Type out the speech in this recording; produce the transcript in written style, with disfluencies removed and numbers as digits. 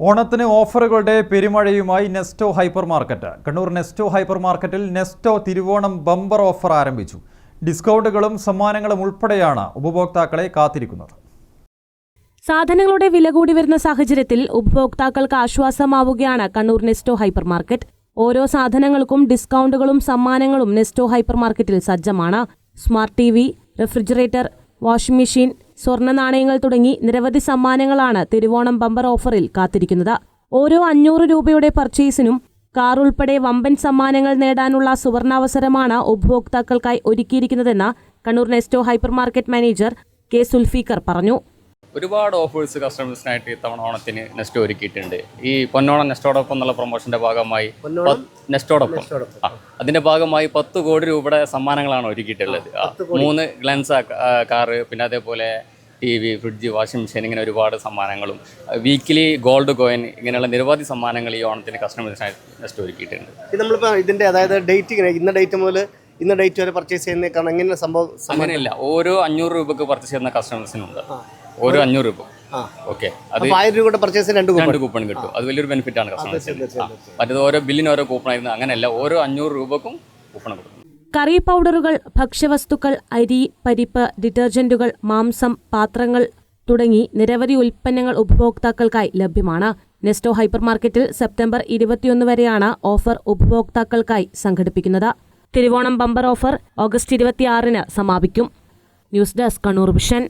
ഓണത്തിന് ഓഫറുകളുടെ പെരുമഴയുമായി നെസ്റ്റോ ഹൈപ്പർ മാർക്കറ്റ്. കണ്ണൂർ നെസ്റ്റോ ഹൈപ്പർ മാർക്കറ്റിൽ നെസ്റ്റോ തിരുവോണം ബമ്പർ ഓഫർ ആരംഭിച്ചു. ഡിസ്കൗണ്ടുകളും സമ്മാനങ്ങളും ഉൾപ്പെടെയാണ് ഉപഭോക്താക്കളെ കാത്തിരിക്കുന്നത്. സാധനങ്ങളുടെ വില കൂടി വരുന്ന സാഹചര്യത്തിൽ ഉപഭോക്താക്കൾക്ക് ആശ്വാസമാവുകയാണ് കണ്ണൂർ നെസ്റ്റോ ഹൈപ്പർ മാർക്കറ്റ്. ഓരോ സാധനങ്ങൾക്കും ഡിസ്കൗണ്ടുകളും സമ്മാനങ്ങളും നെസ്റ്റോ ഹൈപ്പർ മാർക്കറ്റിൽ സജ്ജമാണ്. Smart TV, refrigerator, washing machine, സ്വർണ്ണ നാണയങ്ങൾ തുടങ്ങി നിരവധി സമ്മാനങ്ങളാണ് തിരുവോണം ബമ്പർ ഓഫറിൽ കാത്തിരിക്കുന്നത്. ഓരോ 500 രൂപയുടെ പർച്ചേസിനും കാർ ഉൾപ്പെടെ വമ്പൻ സമ്മാനങ്ങൾ നേടാനുള്ള സുവർണാവസരമാണ് ഉപഭോക്താക്കൾക്കായി ഒരുക്കിയിരിക്കുന്നതെന്ന് Kannur Nesto hypermarket manager K Zulfiqar പറഞ്ഞു. ഒരുപാട് ഓഫേഴ്സ് കസ്റ്റമേഴ്സിനായിട്ട് ഇത്തവണ ഓണത്തിന് നെസ്റ്റോ ഒരുക്കിയിട്ടുണ്ട്. ഈ പൊന്നോണം നെസ്റ്റോടൊപ്പം എന്നുള്ള പ്രൊമോഷന്റെ ഭാഗമായി നെസ്റ്റോടൊപ്പം അതിന്റെ ഭാഗമായി 10 കോടി രൂപയുടെ സമ്മാനങ്ങളാണ് ഒരുക്കിയിട്ടുള്ളത്. 3 ഗ്ലൻസ് കാറ്, പിന്നെ അതേപോലെ TV, ഫ്രിഡ്ജ്, വാഷിംഗ് മെഷീൻ, ഇങ്ങനെ ഒരുപാട് സമ്മാനങ്ങളും വീക്കിലി ഗോൾഡ് കോയിൻ, ഇങ്ങനെയുള്ള നിരവധി സമ്മാനങ്ങൾ ഈ ഓണത്തിന് കസ്റ്റമേഴ്സിനായി നെസ്റ്റോ ഒരുക്കിയിട്ടുണ്ട്. നമ്മളിപ്പോൾ ഇതിന്റെ അതായത് ഡേറ്റ് ഇന്ന ഡേറ്റ് മുതൽ ഇന്ന ഡേറ്റ് വരെ പർച്ചേസ് ചെയ്യുന്നേക്കാണ് എങ്ങനെ സംഭവം? അങ്ങനെയല്ല, ഓരോ 500 രൂപക്ക് പർച്ചേസ് ചെയ്യുന്ന കസ്റ്റമേഴ്സിനുണ്ട്. ഓരോ 500 രൂപ. ഓക്കെ, അത് 1000 രൂപയുടെ പർച്ചേസ് 2 കൂപ്പൺ കിട്ടും. അത് വലിയൊരു ബെനിഫിറ്റ് ആണ് കസ്റ്റമേഴ്സിന്. മറ്റേത് ഓരോ ബില്ലിന് ഓരോ കൂപ്പൺ ആയിരുന്നു. അങ്ങനെയല്ല, ഓരോ 500 രൂപക്കും കൂപ്പൺ കൊടുക്കും. കറി പൗഡറുകൾ, ഭക്ഷ്യവസ്തുക്കൾ, അരി, പരിപ്പ്, ഡിറ്റർജന്റുകൾ, മാംസം, പാത്രങ്ങൾ തുടങ്ങി നിരവധി ഉൽപ്പന്നങ്ങൾ ഉപഭോക്താക്കൾക്കായി ലഭ്യമാണ്. നെസ്റ്റോ ഹൈപ്പർ മാർക്കറ്റിൽ സെപ്റ്റംബർ 21 വരെയാണ് ഓഫർ ഉപഭോക്താക്കൾക്കായി സംഘടിപ്പിക്കുന്നത്. തിരുവോണം ബമ്പർ ഓഫർ ഓഗസ്റ്റ് 26-ന് സമാപിക്കും. News desk, Kannur vision.